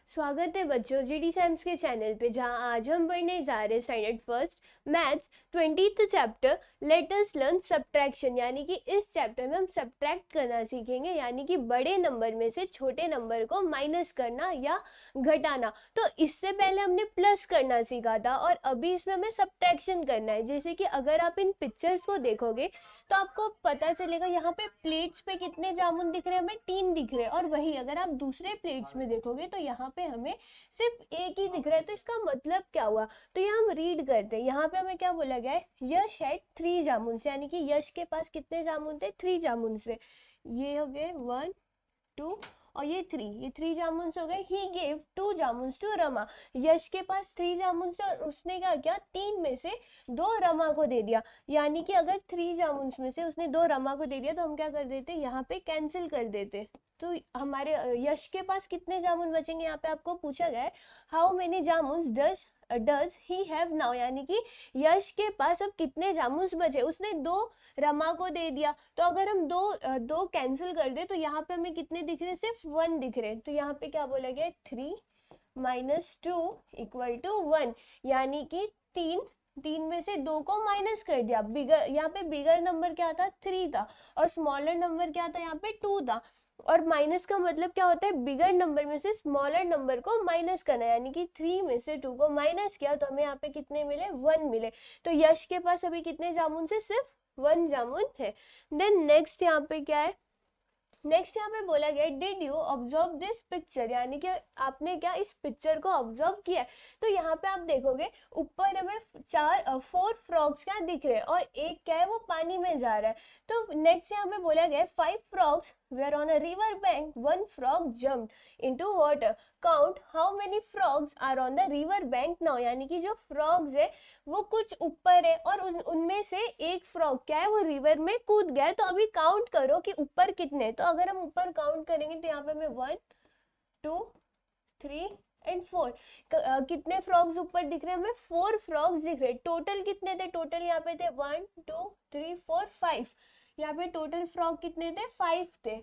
स्वागत है बच्चों जीडी साइंस के चैनल पे, जहां आज हम पढ़ने जा रहे हैं standard first maths 20th chapter let us learn subtraction. यानी कि इस चैप्टर में हम सब्ट्रैक्ट करना सीखेंगे, यानी कि बड़े नंबर में से छोटे नंबर को माइनस करना या घटाना। तो इससे पहले हमने प्लस करना सीखा था और अभी इसमें हमें सब्ट्रैक्शन करना है। जैसे कि अगर आप इन पिक्चर्स को देखोगे तो आपको पता चलेगा यहाँ पे प्लेट्स पे कितने जामुन दिख रहे हैं, हमें 3 दिख रहे हैं। और वही अगर आप दूसरे प्लेट्स में देखोगे तो यहाँ पे हमें सिर्फ एक ही दिख रहा है। तो इसका मतलब क्या हुआ, तो ये हम रीड करते हैं। यहाँ पे हमें क्या बोला गया है, यश हैड 3 जामुन, यानी कि यश के पास कितने जामुन थे, 3 जामुन से। ये हो गए 1 2 और ये 3 जामुन हो गए। He gave 2 jamun to Rama, Yash के पास 3 जामुन से और उसने क्या किया, 3 में से 2 रमा को दे दिया। यानी कि अगर 3 जामुन में से उसने 2 रमा को दे दिया तो हम क्या कर देते, यहाँ पे कैंसिल कर देते। तो हमारे यश के पास कितने जामुन बचेंगे, यहाँ पे आपको पूछा गया है how many jamun does he have now, यानी कि यश के पास अब कितने जामुन बचे। उसने 2 रमा को दे दिया, तो अगर हम दो कैंसिल कर दे तो यहाँ पे हमें कितने दिख रहे, सिर्फ 1 दिख रहे। तो यहाँ पे क्या बोला गया, 3 - 2 = 1, यानी कि 3 में से 2 को माइनस कर दिया। बिगर, यहाँ पे बिगर नंबर क्या था, 3 था, और स्मॉलर नंबर क्या था, यहाँ पे 2 था। और माइनस का मतलब क्या होता है, बिगर नंबर में से स्मॉलर नंबर को माइनस करना, यानी कि 3 में से 2 को माइनस किया तो हमें यहाँ पे कितने मिले, 1 मिले। तो यश के पास अभी कितने जामुन से, सिर्फ 1 जामुन है। देन नेक्स्ट यहाँ पे क्या है, नेक्स्ट यहाँ पे बोला गया did you observe this picture, यानी कि आपने क्या इस पिक्चर को ऑब्जर्व किया है। तो यहाँ पे आप देखोगे ऊपर हमें 4 फ्रॉग्स क्या दिख रहे हैं और एक क्या है, वो पानी में जा रहा है। तो नेक्स्ट यहाँ पे बोला गया 5 frogs were on a river bank, 1 frog jumped into water, count how many frogs are on the river bank now, यानी कि जो फ्रॉग्स है वो कुछ ऊपर है और उनमें से एक फ्रॉग क्या है, वो रिवर में कूद गया है। तो अभी काउंट करो कि ऊपर कितने। तो अगर हम ऊपर काउंट करेंगे तो यहाँ पे हमें 1 2 3 एंड 4 कितने फ्रॉग्स ऊपर दिख रहे हैं, हमें 4 फ्रॉग्स दिख रहे हैं। टोटल कितने थे, टोटल यहाँ पे थे 1 2 3 4 5, यहाँ पे टोटल फ्रॉग कितने थे, 5 थे।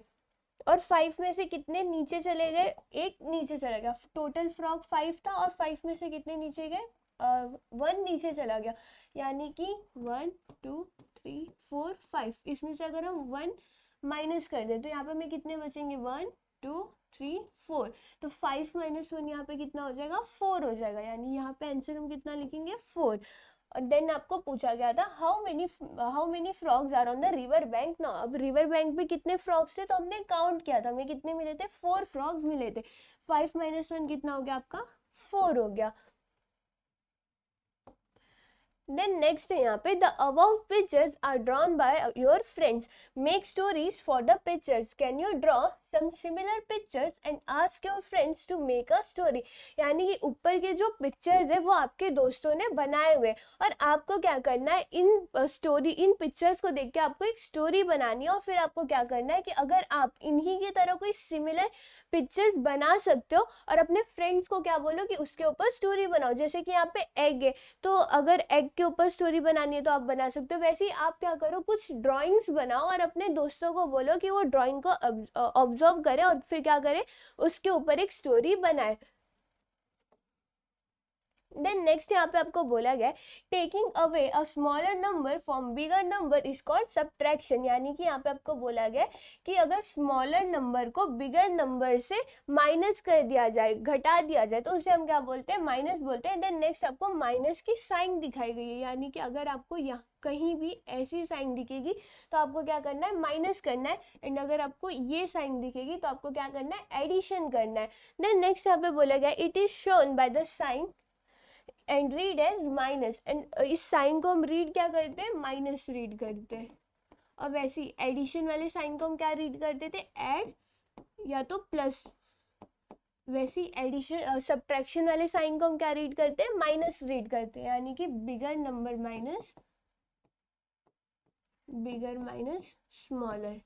और 5 में से कितने नीचे चले गए, एक नीचे चला गया। टोटल फ्रॉग 5 था और 5 में से कितने नीचे गए, 1 नीचे चला गया। यानी कि 1 2 3 4 5, इसमें से अगर हम 1 माइनस कर दें तो यहाँ पे हमें कितने बचेंगे, 1 2 3 4। तो 5 - 1 यहाँ पे कितना हो जाएगा, 4 हो जाएगा। यानी यहाँ पे आंसर हम कितना लिखेंगे, 4। और देन आपको पूछा गया था how many frogs are on the river bank now. अब रिवर बैंक पे कितने फ्रॉग्स थे तो हमने काउंट किया था, हमें कितने मिले थे, 4 फ्रॉग्स मिले थे। 5 - 1 कितना हो गया आपका, 4 हो गया। देन नेक्स्ट है यहाँ पे the above pictures are drawn by your friends, make stories for the pictures, can you draw some similar pictures and ask your friends to make a story. यानी कि ऊपर के जो पिक्चर्स है वो आपके दोस्तों ने बनाए हुए और आपको क्या करना है, इन पिक्चर्स को देख के आपको एक स्टोरी बनानी है। और फिर आपको क्या करना है कि अगर आप इन्हीं की तरह कोई सिमिलर पिक्चर्स बना सकते हो और अपने फ्रेंड्स को क्या बोलो कि उसके ऊपर स्टोरी बनाओ। जैसे कि यहाँ पे एग है, तो अगर एग के ऊपर स्टोरी बनानी है तो आप बना सकते हो। वैसे ही आप क्या करो, कुछ ड्राइंग्स बनाओ और अपने दोस्तों को बोलो कि वो ड्राइंग को ऑब्जर्व करे और फिर क्या करे, उसके ऊपर एक स्टोरी बनाए। देन नेक्स्ट यहाँ पे आपको बोला गया taking away a smaller number from bigger number is called subtraction. यानी कि यहाँ पे आपको बोला गया कि अगर स्मॉलर नंबर को बिगर नंबर से माइनस कर दिया जाए, घटा दिया जाए, तो उसे हम क्या बोलते हैं, माइनस बोलते हैं। देन नेक्स्ट आपको माइनस की साइन दिखाई गई है, यानी कि अगर आपको यहाँ कहीं भी ऐसी साइन दिखेगी तो आपको क्या करना है, माइनस करना है। एंड अगर आपको ये साइन दिखेगी तो आपको क्या करना है, एडिशन करना है। देन नेक्स्ट यहाँ पे बोला गया it is shown by the sign and read as minus. And इस साइन को हम रीड क्या करते हैं, माइनस रीड करते हैं। और वैसे ही एडिशन वाले साइन को हम क्या रीड करते थे, ऐड या तो प्लस। वैसे ही एडिशन सब्ट्रैक्शन वाले साइन को हम क्या रीड करते हैं, माइनस रीड करते हैं। यानी कि बिगर नंबर माइनस स्मॉलर।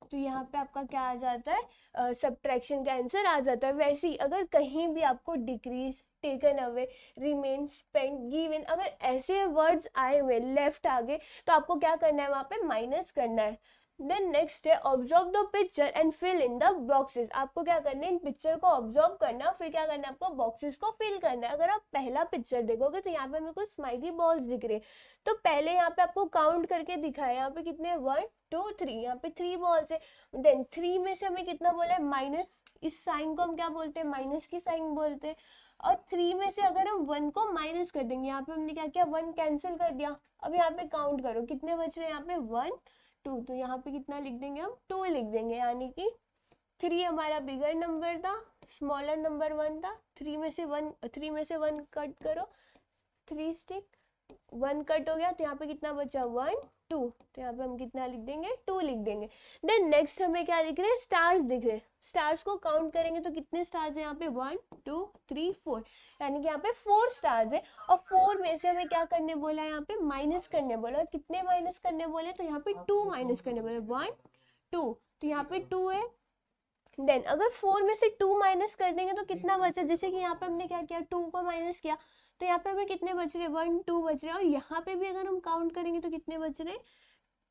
तो यहाँ पे आपका क्या आ जाता है, सब्ट्रैक्शन का आंसर आ जाता है। वैसे ही अगर कहीं भी आपको decrease, taken away, remain, spend, given, अगर ऐसे वर्ड्स आए हुए लेफ्ट आगे तो आपको क्या करना है, वहाँ पे माइनस करना है। देन नेक्स्ट है observe the picture and fill in the boxes. आपको क्या करना है, इन पिक्चर को ऑब्जर्व करना, फिर क्या करना है आपको बॉक्सेस को फिल करना है। अगर आप पहला पिक्चर देखोगे तो यहाँ पे मेरे को स्माइली बॉल्स दिख रहे, तो पहले यहाँ पे आपको काउंट करके दिखाया, यहाँ पे कितने 1 2 3, यहाँ पे 3 बॉल्स है। देन 3 में से हमें कितना बोला है माइनस, इस साइन को हम क्या बोलते हैं, माइनस की साइन बोलते हैं। और 3 में से अगर हम 1 को माइनस कर देंगे, यहाँ पे हमने क्या किया 1 कैंसिल कर दिया। अब यहाँ पे काउंट करो कितने बच रहे हैं, यहाँ पे 1 2, तो यहाँ पे कितना लिख देंगे हम 2 लिख देंगे, यानी कि 3 हमारा बिगर नंबर था, स्मॉलर नंबर 1 था। 3 में से 1 कट करो, 3 स्टिक 1 कट हो गया, तो यहाँ पे कितना बचा 1 2, तो यहाँ पे हम कितना लिख देंगे 2 लिख देंगे। देन नेक्स्ट हमें क्या दिख रहे हैं, स्टार्स दिख रहे हैं। स्टार्स को काउंट करेंगे तो कितने स्टार्स है यहाँ पे 1 2 3 4, यानी कि यहाँ पे 4 स्टार्स है। और 4 में से हमें क्या करने बोला है, यहाँ पे माइनस करने बोला। कितने माइनस करने बोले, तो यहाँ पे 2 माइनस करने बोले, 1 2, तो यहाँ पे 2 है। देन अगर 4 में से 2 माइनस कर देंगे तो कितना बचा, जैसे कि यहाँ पे हमने क्या किया 2 को माइनस किया, तो यहाँ पे हमें कितने बच रहे 1 2 बच रहे। और यहाँ पे भी अगर हम काउंट करेंगे तो कितने बच रहे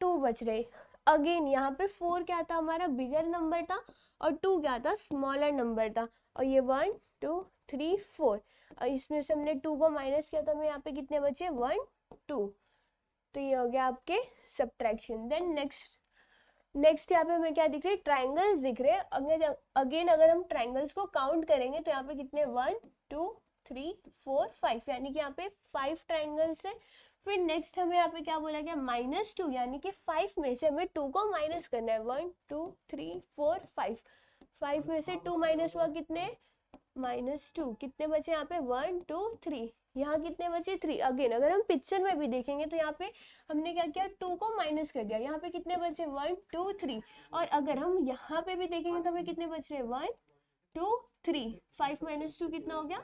2 बच रहे। अगेन यहाँ पे 4 क्या था हमारा बिगर नंबर था, और 2 क्या था स्मॉलर नंबर था। और ये 1 2 3 4, और इसमें से हमने 2 को माइनस किया तो हमें यहाँ पे कितने बचे 1 2, तो ये हो गया आपके सब्ट्रैक्शन। देन नेक्स्ट यहाँ पे हमें क्या दिख रहे हैं, ट्राइंगल्स दिख रहे हैं। अगेन अगर हम ट्राइंगल्स को काउंट करेंगे तो यहाँ पे कितने 1 2 3 4 5, यानी कि यहाँ पे 5 ट्राइंगल्स है। फिर नेक्स्ट हमें यहाँ पे क्या बोला गया -2, यानी कि 5 में से हमें 2 को माइनस करना है। 1 2 3 4 5, 5 में से 2 माइनस हुआ कितने -2, कितने बचे यहाँ पे 1 2 3, यहाँ कितने बचे 3। अगेन अगर हम पिक्चर में भी देखेंगे तो यहाँ पे हमने क्या किया 2 को माइनस कर दिया, यहाँ पे कितने बचे 1 2 3। और अगर हम यहाँ पे भी देखेंगे तो हमें कितने बच रहे 1 2 3, 5 - 2 कितना हो गया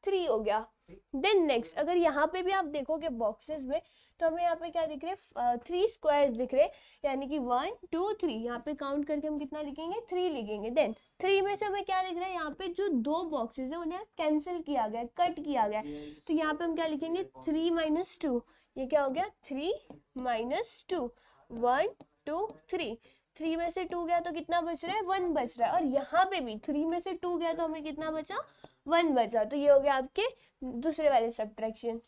3 हो गया। देन नेक्स्ट अगर यहाँ पे भी आप देखोगे बॉक्सेस में तो हमें यहाँ पे क्या दिख रहे हैं 3 स्क्वायर्स दिख रहे हैं, यानी कि 1 2 3, यहाँ पे काउंट करके हम कितना लिखेंगे 3 लिखेंगे। देन 3 में से हमें क्या दिख रहा है, यहाँ पे जो 2 बॉक्सेस है उन्हें कैंसिल किया गया, कट किया गया, तो यहाँ पे हम क्या लिखेंगे 3 - 2, ये क्या हो गया 3 - 2, 1 2 3, 3 में से 2 गया तो कितना बच रहा है 1 बच रहा है। और यहाँ पे भी 3 में से 2 गया तो हमें कितना बचा 1 बचा, तो ये हो गया आपके दूसरे वाले सब्ट्रैक्शन।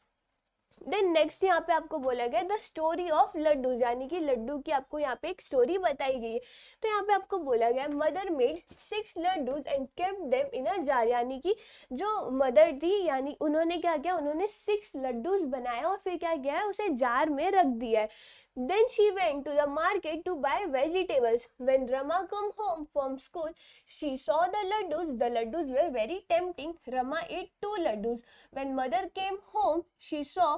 देन नेक्स्ट यहाँ पे आपको बोला गया द स्टोरी ऑफ लड्डू, यानी कि लड्डू की आपको यहाँ पे एक स्टोरी बताई गई है। तो यहाँ पे आपको बोला गया mother made 6 laddoos and kept them in a jar, यानी कि जो मदर थी यानी उन्होंने क्या किया, उन्होंने 6 लड्डूज बनाया और फिर क्या किया है उसे जार में रख दिया है। Then she went to the market to buy vegetables. When Rama come home from school, she saw the laddus. The laddus were very tempting. Rama ate 2 laddus. When mother came home, she saw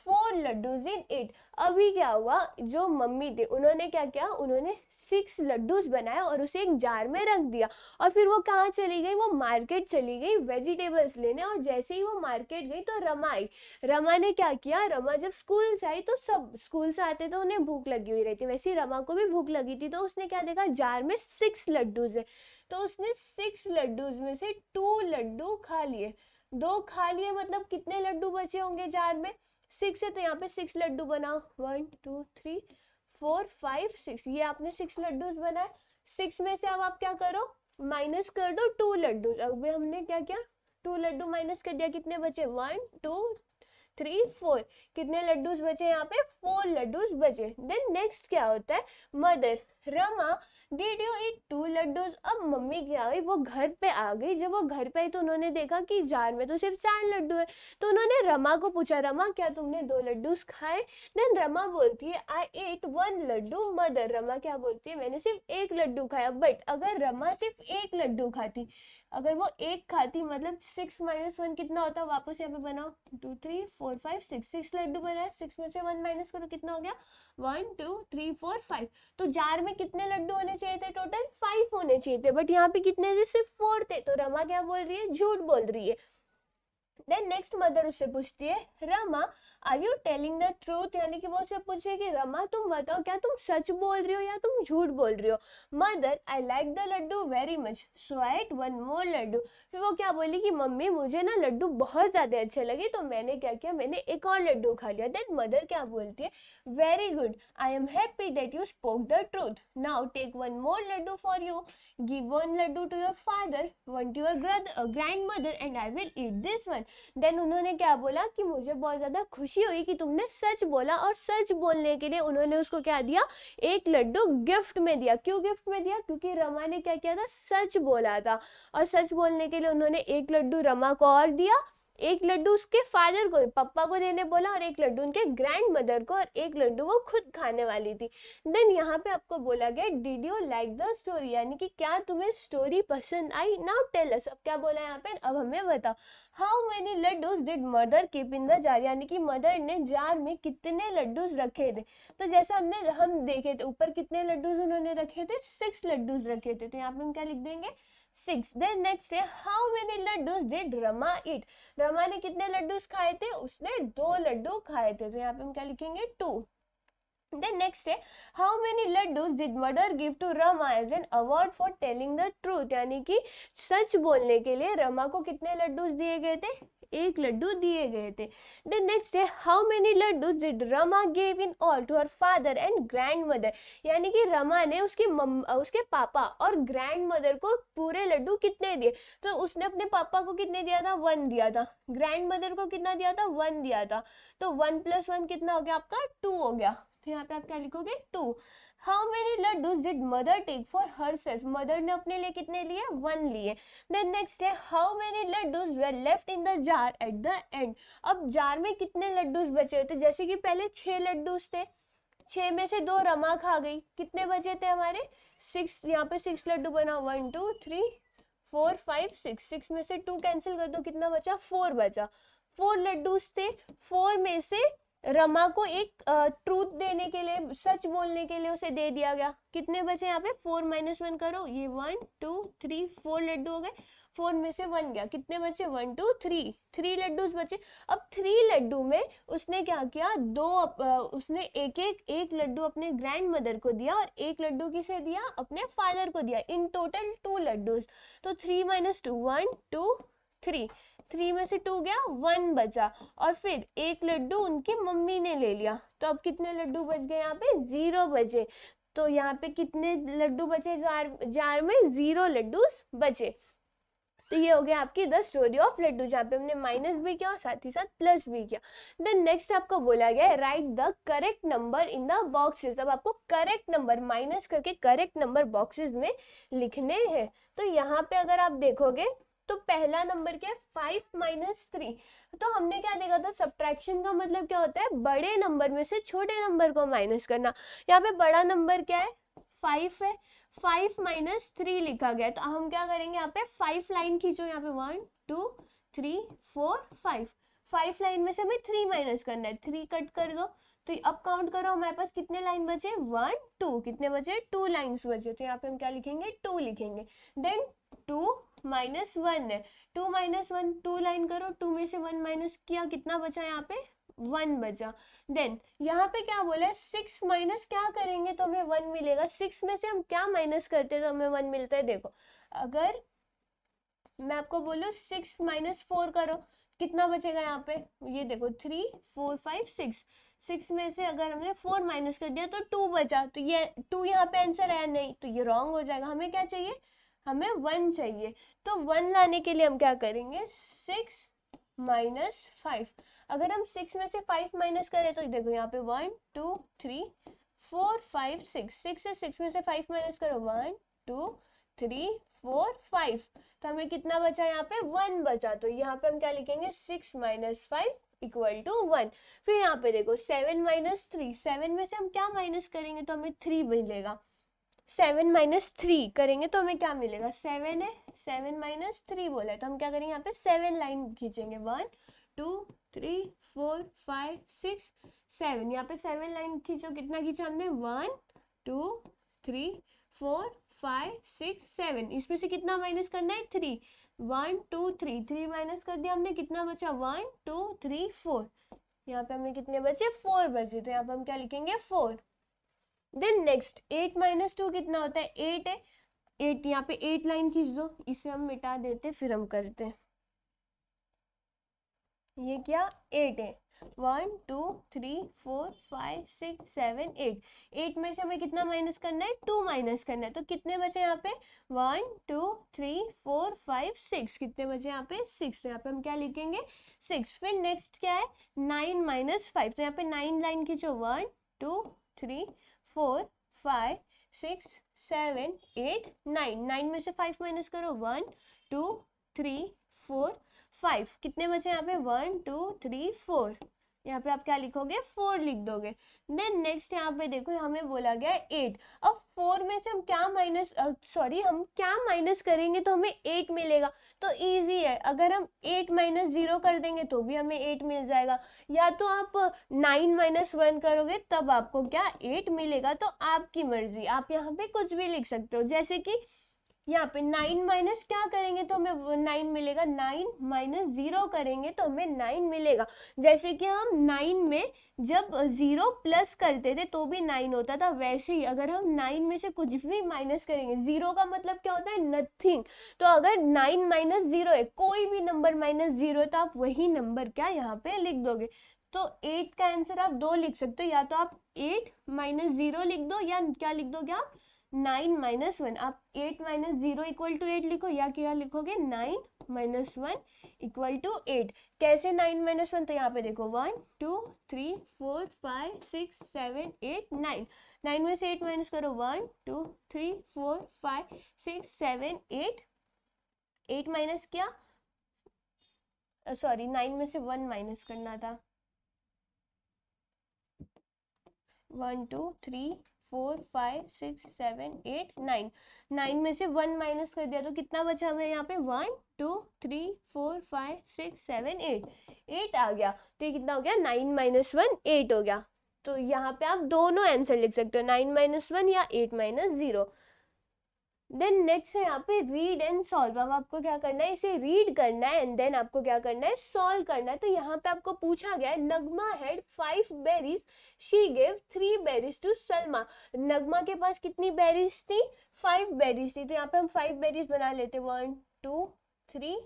4 laddoos इन 8। अभी क्या हुआ, जो mummy थे उन्होंने क्या किया, उन्होंने 6 लड्डूज बनाया और उसे एक जार में रख दिया। और फिर वो कहाँ चली गई, वो मार्केट चली गई वेजिटेबल्स लेने। और जैसे ही वो मार्केट गई तो रमा आई। रमा ने क्या किया, रमा जब स्कूल से आई तो सब स्कूल से आते तो उन्हें भूख लगी हुई रहती, वैसे ही रमा को भी भूख लगी थी। तो उसने क्या देखा, जार में 6 लड्डूज है, तो उसने 6 लड्डूज में से 2 लड्डू खा लिए, 2 खा लिए, मतलब कितने लड्डू बचे होंगे जार में 6 है, तो यहाँ पे 6 लड्डू बना 1 2 3 4 5 6, ये आपने 6 लड्डूज बनाए। 6 में से अब आप क्या करो माइनस कर दो 2 लड्डू। अब हमने क्या किया 2 लड्डू माइनस कर दिया, कितने बचे 1 2 3 4, कितने लड्डूज बचे यहाँ पे 4 लड्डूज बचे। देन नेक्स्ट क्या होता है, mother Rama did you eat 2 laddoos. अब मम्मी क्या हुई, वो घर पे आ गई। जब वो घर पे आई तो उन्होंने देखा कि जार में तो सिर्फ 4 लड्डू है, तो उन्होंने रमा को पूछा रमा क्या तुमने 2 लड्डूज खाए। देन रमा बोलती है आई एट 1 लड्डू मदर। रमा क्या बोलती है, मैंने सिर्फ 1 लड्डू खाया। बट अगर रमा सिर्फ 1 लड्डू खाती, अगर वो 1 खाती मतलब 6 - 1 कितना होता, वापस यहाँ पे बनाओ 2 3 4 5 6 लड्डू बनाया, 6 में से 1 माइनस करो कितना हो गया 1 2 3 4 5। तो जार में कितने लड्डू होने चाहिए थे, टोटल 5 होने चाहिए थे, बट यहाँ पे कितने थे सिर्फ 4 थे। तो रमा क्या बोल रही है, झूठ बोल रही है। देन नेक्स्ट मदर उससे पूछती है, Rama are you telling the truth, यानी कि वो उससे पूछ रही है कि रमा तुम बताओ क्या तुम सच बोल रही हो या तुम झूठ बोल रही हो। Mother I like the laddu very much so I ate one more laddu. फिर वो क्या बोली कि मम्मी मुझे ना लड्डू बहुत ज़्यादा अच्छे लगे तो मैंने क्या किया, मैंने एक और लड्डू खा लिया। देन मदर क्या बोलती है, very good I am happy that you spoke the truth, now take one more laddu for you, give one laddu to your father, one to your grandmother and I will eat this one. Then उन्होंने क्या बोला कि मुझे बहुत ज़्यादा खुशी हुई कि तुमने सच बोला, और सच बोलने के लिए उन्होंने उसको क्या दिया, एक लड्डू गिफ्ट में दिया। क्यों गिफ्ट में दिया, क्योंकि रमा ने क्या किया था, सच बोला था, और सच बोलने के लिए उन्होंने एक लड्डू रमा को और दिया, एक लड्डू उसके फादर को, पापा को देने बोला, और एक लड्डू उनके ग्रैंड मदर को, और एक लड्डू वो खुद खाने वाली थी। देन यहाँ पे आपको बोला गया did you like the story, यानी कि क्या तुम्हें स्टोरी पसंद आई। नाउ टेल अस, अब क्या बोला यहाँ पे, अब हमें बताओ how many laddoos did mother keep in the jar, यानी कि मदर ने जार में कितने लड्डूज रखे थे। तो जैसा हम देखे थे ऊपर कितने लड्डूज उन्होंने रखे थे, 6 लड्डूज रखे थे, तो यहाँ पे हम क्या लिख देंगे 6। देन नेक्स्ट है how many laddoos did Rama eat, Rama ने कितने लड्डूज खाए थे, उसने 2 लड्डू खाए थे, तो यहाँ पे हम क्या लिखेंगे 2। देन नेक्स्ट है how many laddoos did mother give to Rama as an award for telling the truth, यानी कि सच बोलने के लिए रमा को कितने लड्डूज दिए गए थे, 1 लड्डू दिए गए थे। देन नेक्स्ट है how many laddoos did Rama give in all to her father and grandmother, यानी कि रमा ने उसके पापा और ग्रैंड मदर को पूरे लड्डू कितने दिए, तो उसने अपने पापा को कितने दिया था, 1 दिया था, ग्रैंड मदर को कितना दिया था, 1 दिया था, तो 1 + 1 कितना हो गया आपका 2 हो गया। तो यहाँ पे आप क्या लिखोगे 2। How many laddoos did mother take for herself, mother ने अपने लिए कितने लिए, 1 लिए। देन नेक्स्ट है how many laddus were left in the jar at the end, अब जार में कितने लड्डूज बचे थे, जैसे कि पहले 6 लड्डूज थे, 6 में से 2 रमा खा गई, कितने बचे थे हमारे 6, यहाँ पे 6 लड्डू बना, 1 2 3 4 5 6, 6 में से 2 कैंसिल कर दो, कितना बचा 4 बचा, 4 लड्डूज थे, 4 में से रमा को एक ट्रूथ देने के लिए, सच बोलने के लिए उसे दे दिया गया, कितने बचे यहाँ पे 4 - 1 करो, ये 1 2 3 4 लड्डू हो गए, 4 में से 1 गया, कितने बचे 1 2 3 3 लड्डूज बचे। अब 3 लड्डू में उसने क्या किया, उसने एक लड्डू अपने ग्रैंड मदर को दिया और एक लड्डू किसे दिया, अपने फादर को दिया, इन टोटल 2 लड्डूज। तो 3 - 2 1 2 3, 3 में से 2 गया, 1 बचा, और फिर एक लड्डू उनकी मम्मी ने ले लिया, तो अब कितने लड्डू बच गए, यहाँ पे 0 बचे। तो यहाँ पे कितने लड्डू बचे, जार में 0 लड्डू बचे। तो ये हो गया आपकी द स्टोरी ऑफ लड्डू, जहाँ पे हमने माइनस भी किया और साथ ही साथ प्लस भी किया। देन नेक्स्ट आपको बोला गया है right the correct number in the boxes, अब आपको करेक्ट नंबर माइनस करके करेक्ट नंबर बॉक्सेस में लिखने हैं। तो यहाँ पे अगर आप देखोगे तो पहला नंबर क्या है 5 - 3, तो हमने क्या देखा था, सब्ट्रैक्शन का मतलब क्या होता है, बड़े नंबर में से छोटे नंबर को माइनस करना। यहाँ पे बड़ा नंबर क्या है 5 है, 5 - 3 लिखा गया है, तो हम क्या करेंगे, यहाँ पे 5 लाइन खींचो, यहाँ पे 1 2 3 4 5, 5 लाइन में से हमें 3 माइनस करना है, 3 कट कर दो, तो अब काउंट करो हमारे पास कितने लाइन बचे 1 2, कितने बचे 2 लाइन्स बचे, तो यहाँ पे हम क्या लिखेंगे 2 लिखेंगे। देन 2 - 1 है, 2 - 1 2 लाइन करो, 2 में से 1 माइनस किया, कितना बचा यहाँ पे 1 बचा। देन यहाँ पे क्या बोला है 6 माइनस क्या करेंगे तो हमें 1 मिलेगा, 6 में से हम क्या माइनस करते हैं तो हमें 1 मिलता है। देखो अगर मैं आपको बोलूँ 6 - 4 करो, कितना बचेगा यहाँ पे, ये देखो 3 4 5 6, 6 में से अगर हमने 4 माइनस कर दिया तो 2 बचा, तो ये 2 यहाँ पे आंसर है नहीं, तो ये रॉन्ग हो जाएगा। हमें क्या चाहिए, हमें 1 चाहिए, तो 1 लाने के लिए हम क्या करेंगे 6 - 5, अगर हम 6 में से 5 माइनस करें तो देखो यहाँ पे 1 2 3 4 5 6, 6 से 6 में से 5 माइनस करो 1 2 3 4 5, तो हमें कितना बचा यहाँ पे 1 बचा, तो यहाँ पे हम क्या लिखेंगे 6 - 5 इक्वल टू 1। फिर यहाँ पे देखो 7 - 3, 7 में से हम क्या माइनस करेंगे तो हमें 3 मिलेगा, 7 - 3 करेंगे तो हमें क्या मिलेगा 7 है, 7 - 3 बोला है, तो हम क्या करेंगे यहाँ पे 7 लाइन खींचेंगे 1 2 3 4 5 6 7, यहाँ पे 7 लाइन खींचो, कितना खींचा हमने 1 2 3 4 5 6 7, इसमें से कितना माइनस करना है 3, 1 2 3, 3 माइनस कर दिया हमने, कितना बचा 1 2 3 4, यहाँ पे हमें कितने बचे 4 बचे, तो यहाँ पे हम क्या लिखेंगे 4। देन नेक्स्ट 8 माइनस 2 कितना होता है 8 है, 8 यहाँ पे 8 लाइन खींच दो, इसे हम मिटा देते फिर हम करते हैं। ये क्या 8 है, 1 2 3 4 5 6 7 8, 8 में से हमें कितना माइनस करना है 2 माइनस करना है, तो कितने बचे यहाँ पे 1 2 3 4 5 6, कितने बचे यहाँ पे 6, तो यहाँ पे हम क्या लिखेंगे 6। फिर नेक्स्ट क्या है 9 माइनस 5, तो यहाँ पे 9 लाइन खींचो 1 2 3 4 5 6 7 8 9, 9 में से 5 माइनस करो 1 2 3 4 5, कितने बचे यहाँ पे 1 2 3 4, यहाँ पे आप क्या लिखोगे 4 लिख दोगे। देन नेक्स्ट यहाँ पे देखो हमें बोला गया है 8, अब 4 में से हम क्या हम क्या माइनस करेंगे तो हमें 8 मिलेगा, तो इजी है, अगर हम 8 माइनस 0 कर देंगे तो भी हमें 8 मिल जाएगा, या तो आप 9 माइनस 1 करोगे तब आपको क्या 8 मिलेगा, तो आपकी मर्जी, आप यहाँ पे कुछ भी लिख सकते हो। जैसे कि यहाँ पे 9 माइनस क्या करेंगे तो हमें 9 मिलेगा, 9 माइनस 0 करेंगे तो हमें 9 मिलेगा। जैसे कि हम 9 में जब 0 प्लस करते थे तो भी 9 होता था, वैसे ही अगर हम 9 में से कुछ भी माइनस करेंगे, 0 का मतलब क्या होता है नथिंग, तो अगर 9 माइनस 0 है, कोई भी नंबर माइनस 0 है तो आप वही नंबर क्या यहाँ पे लिख दोगे। तो 8 का आंसर आप 2 लिख सकते हो, या तो आप 8 माइनस 0 लिख दो, या क्या लिख दोगे आप 9 माइनस 1, आप 8 माइनस 0 इक्वल टू 8 लिखो, या क्या लिखोगे 9 माइनस 1 इक्वल टू 8। कैसे 9 माइनस 1, तो यहाँ पे देखो 1 2 3 4 5 6 7 8 9, 9 में से 8 माइनस करो 1 2 3 4 5 6 7 8, 8 माइनस क्या सॉरी 9 में से 1 माइनस करना था, 1 2 3 4 5 6 7 8 9, 9 में से 1 माइनस कर दिया तो कितना बचा हमें यहाँ पे 1 2 3 4 5 6 7 8, 8 आ गया, तो ये कितना हो गया 9 माइनस 1 8 हो गया। तो यहाँ पे आप दोनों आंसर लिख सकते हो, 9 माइनस 1 या 8 माइनस 0। देन नेक्स्ट है यहाँ पे रीड एंड सॉल्व, अब आपको क्या करना है इसे रीड करना है एंड देन आपको क्या करना है सॉल्व करना है। तो यहाँ पे आपको पूछा गया है Nagma had 5 berries, she gave 3 berries to Salma. Nagma के पास कितनी बेरीज थी 5 बेरीज थी, तो यहाँ पे हम 5 बेरीज बना लेते 1 2 3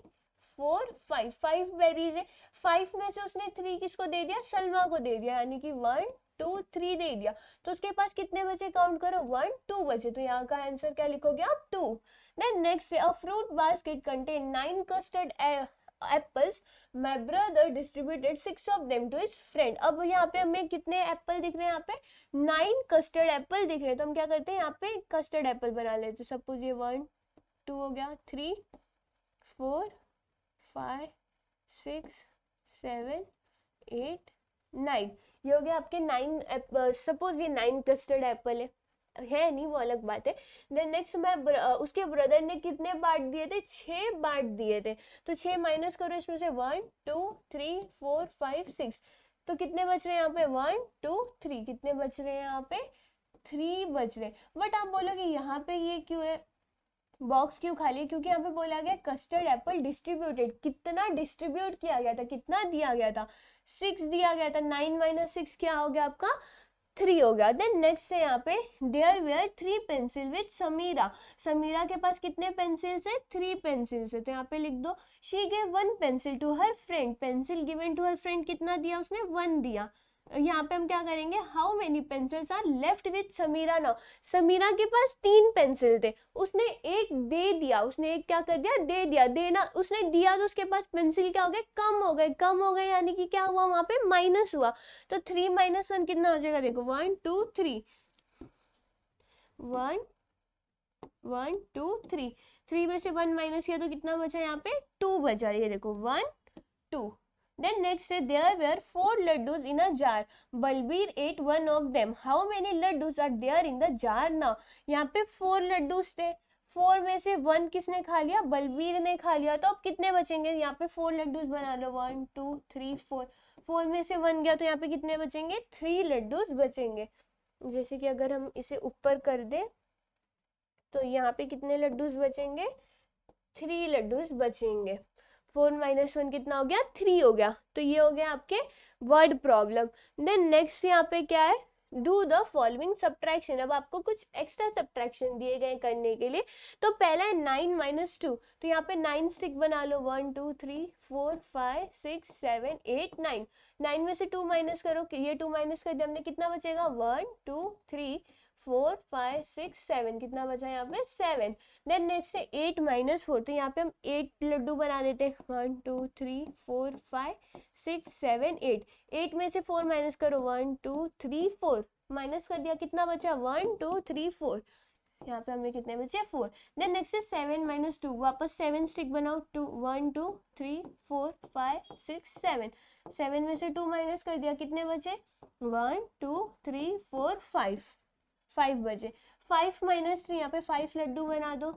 4 5, 5 बेरीज है, 5 में से उसने 3 किसको दे दिया सलमा को दे दिया, यानी कि 1 2 3 दे दिया, तो उसके पास कितने बचे काउंट करो 1 2 बचे, तो यहाँ का आंसर क्या लिखोगे आप 2। देन नेक्स्ट है a fruit basket contain 9 custard apples, my brother distributed 6 of them to his friend. अब यहाँ पे हमें कितने एप्पल दिख रहे हैं, यहाँ पे 9 कस्टर्ड एप्पल दिख रहे हैं, तो हम क्या करते हैं यहाँ पे कस्टर्ड एप्पल बना लेते हैं। सपोज ये 1 2 हो गया, 3 4 5 6 7 8 9, ये हो गया आपके 9 सपोज ये 9 कस्टर्ड एप्पल है नहीं, वो अलग बात है। देन नेक्स्ट मैं उसके ब्रदर ने कितने बांट दिए थे 6 बांट दिए थे, तो 6 माइनस करो इसमें से 1 2 3 4 5 6, तो कितने बच रहे हैं यहाँ पे 1 2 3, कितने बच रहे हैं यहाँ पे 3 बच रहे। बट आप बोलोगे यहाँ पे ये क्यों है बॉक्स क्यों खाली है, क्योंकि यहाँ पे बोला गया कस्टर्ड एप्पल डिस्ट्रीब्यूटेड, कितना डिस्ट्रीब्यूट किया गया था, कितना दिया गया था 6 दिया गया था, 9 माइनस 6 क्या हो गया आपका 3 हो गया। देन नेक्स्ट है यहाँ पे there were 3 pencil with Samira, Samira के पास कितने पेंसिल्स है 3 पेंसिल्स है, तो यहाँ पे लिख दो she gave 1 pencil to her friend, pencil given to her friend कितना दिया उसने 1 दिया। यहाँ पे हम क्या करेंगे how many pencils are left with Samira now, Samira के पास 3 पेंसिल थे, उसने एक दे दिया, उसने एक क्या कर दिया दे दिया, देना उसने दिया तो उसके पास पेंसिल क्या हो गए कम हो गए, कम हो गए यानी कि क्या हुआ वहां पे माइनस हुआ, तो 3 माइनस 1 कितना हो जाएगा देखो 1 2 3 1 1 2 3, 3 में से 1 माइनस किया तो कितना बचा यहाँ पे 2 बचा, ये देखो 1 2। Then next say there were 4 laddus in a jar. Balbir ate one of them. How many laddus are there in the jar now? यहाँ पे 4 लड्डूस थे, 4 में से 1 किसने खा लिया बलबीर ने खा लिया, तो अब कितने बचेंगे यहाँ पे 4 लड्डूस बना लो 1 2 3 4, 4 में से 1 गया तो यहाँ पे कितने बचेंगे 3 लड्डूस बचेंगे। जैसे कि अगर हम इसे ऊपर कर दे तो यहाँ पे कितने लड्डूस बचेंगे 3 लड्डूस बचेंगे। 4 माइनस 1 कितना हो गया, 3 हो गया। तो ये हो गया आपके वर्ड प्रॉब्लम। देन नेक्स्ट यहाँ पे क्या है, डू द फॉलोइंग सब्ट्रैक्शन। अब आपको कुछ एक्स्ट्रा सब्ट्रैक्शन दिए गए करने के लिए। तो पहला है 9 माइनस 2, तो यहाँ पे 9 स्टिक बना लो, 1 2 3 4 5 6 7 8 9। 9 में से 2 माइनस करो, कि ये 2 माइनस कर दिया हमने, कितना बचेगा, 1 2 3 4 5 6 7, कितना बचा यहाँ पे, 7। देन नेक्स्ट है 8 माइनस 4, तो यहाँ पे हम 8 लड्डू बना देते हैं, 1 2 3 4 5 6 7 8। 8 में से 4 माइनस करो, 1 2 3 4, माइनस कर दिया, कितना बचा, 1 2 3 4। यहाँ पे हमें कितने बचे, 4। देन नेक्स्ट है 7 माइनस 2, वापस 7 स्टिक बनाओ, 2 1 2 3 4 5 6 7। 7 में से 2 माइनस कर दिया, कितने बचे, 1 2 3 4 5 बचे। 5 माइनस 3, यहाँ पे 5 लड्डू बना दो,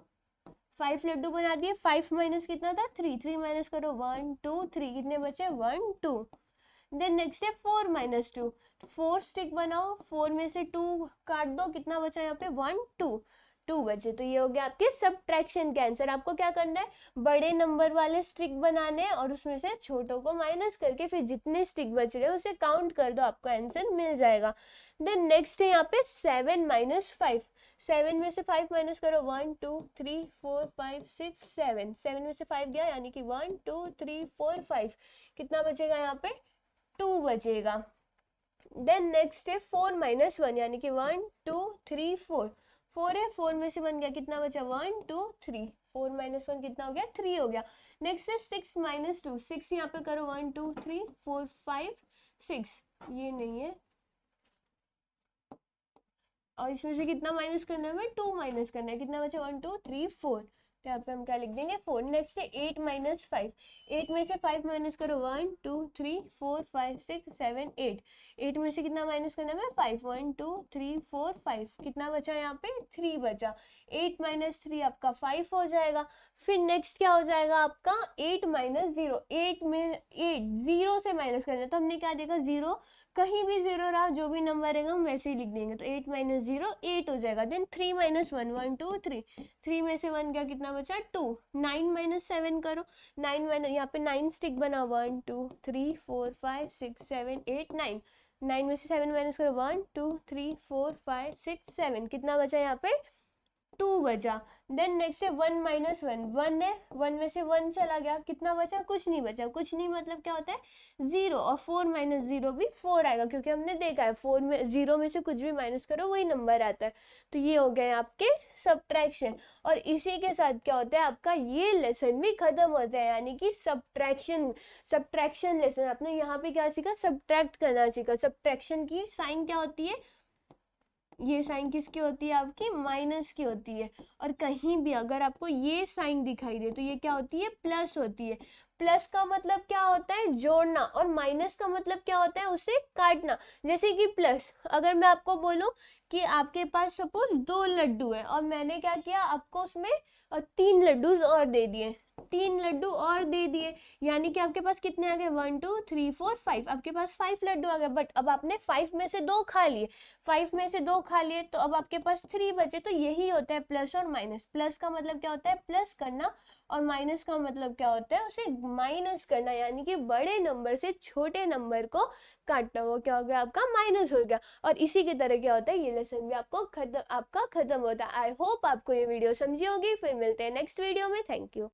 5 लड्डू बना दिए। 5 माइनस कितना था, 3, 3 माइनस करो, 1 2 3, कितने बचे, 1 2। देन नेक्स्ट है 4 माइनस 2, 4 स्टिक बनाओ, 4 में से 2 काट दो, कितना बचा यहाँ पे, 1 2 2 बचे। तो ये हो गया आपके सब्ट्रैक्शन के आंसर। आपको क्या करना है, बड़े नंबर वाले स्टिक बनाने हैं और उसमें से छोटों को माइनस करके फिर जितने स्टिक बच रहे हैं उसे काउंट कर दो, आपको आंसर मिल जाएगा। देन नेक्स्ट है यहाँ पे 7 माइनस 5, 7 में से 5 माइनस करो, 1 2 3 4 5 6 7। 7 में से 5 गया, यानी कि 1 2 3 4 5, कितना बचेगा यहाँ पे, 2 बचेगा। देन नेक्स्ट है 4 माइनस 1, यानी कि 1 2 3 4। 4 है, 4 में से 1 गया, कितना बचा, 1 2 3। 4 माइनस 1 कितना हो गया, 3 हो गया। नेक्स्ट है 6 माइनस 2, 6 यहाँ पे करो, 1 2 3 4 5 6, ये नहीं है, और इसमें से कितना माइनस करना है, हमें 2 माइनस करना है, कितना बचा, 1 2 3 4। तो यहाँ पे हम क्या लिख देंगे, 4। नेक्स्ट है 8 माइनस 5, 8 में से 5 माइनस करो, 1 2 3 4 5 6 7 8। 8 में से कितना माइनस करना है, 5, 1 2 3 4 5, कितना बचा यहाँ पे, 3 बचा। 8 माइनस 3 आपका 5 हो जाएगा। फिर नेक्स्ट क्या हो जाएगा आपका, 8 माइनस 0, 8 में 8 0 से माइनस करना है, तो हमने क्या देखा, 0, कहीं भी 0 रहा, जो भी नंबर रहेगा हम वैसे ही लिख देंगे। तो 8 माइनस 0 8 हो जाएगा। देन 3 माइनस 1, 1 2 3, 3 में से 1 गया, कितना बचा, 2। 9 माइनस 7 करो, 9 माइनस, यहाँ पे 9 स्टिक बना, 1 2 3 4 5 6 7 8 9। 9 में से 7 माइनस करो, 1 2 3 4 5 6 7, कितना बचा यहाँ पे, 2 बचा। देन नेक्स्ट है 1 माइनस 1, 1 है, 1 में से 1 चला गया, कितना बचा, कुछ नहीं बचा। कुछ नहीं मतलब क्या होता है, 0, और 4 माइनस 0 भी 4 आएगा, क्योंकि हमने देखा है 4 में 0 में से कुछ भी माइनस करो वही नंबर आता है। तो ये हो गए आपके सब्ट्रैक्शन। और इसी के साथ क्या होता है, आपका ये लेसन भी खत्म होता है, यानी कि सब्ट्रैक्शन लेसन। आपने यहाँ पे क्या सीखा, सब्ट्रैक्ट करना सीखा। सब्ट्रैक्शन की साइन क्या होती है, ये साइन किसकी होती है, आपकी माइनस की होती है। और कहीं भी अगर आपको ये साइन दिखाई दे तो ये क्या होती है, प्लस होती है। प्लस का मतलब क्या होता है, जोड़ना, और माइनस का मतलब क्या होता है, उसे काटना। जैसे कि प्लस, अगर मैं आपको बोलूं कि आपके पास सपोज 2 लड्डू है और मैंने क्या किया, आपको उसमें 3 लड्डू और दे दिए, 3 लड्डू और दे दिए, यानी कि आपके पास कितने आ गए, 1 2 3 4 5, आपके पास 5 लड्डू आ गए। बट अब आपने 5 में से 2 खा लिए, 5 में से 2 खा लिए, तो अब आपके पास 3 बचे। तो यही होता है प्लस और माइनस। प्लस का मतलब क्या होता है, प्लस करना, और माइनस का मतलब क्या होता है, उसे माइनस करना, यानी कि बड़े नंबर से छोटे नंबर को काटना। वो क्या हो गया, आपका माइनस हो गया। और इसी की तरह क्या होता है, ये लेसन भी आपका खत्म होता है। आई होप आपको ये वीडियो समझी होगी। फिर मिलते हैं नेक्स्ट वीडियो में। Thank you.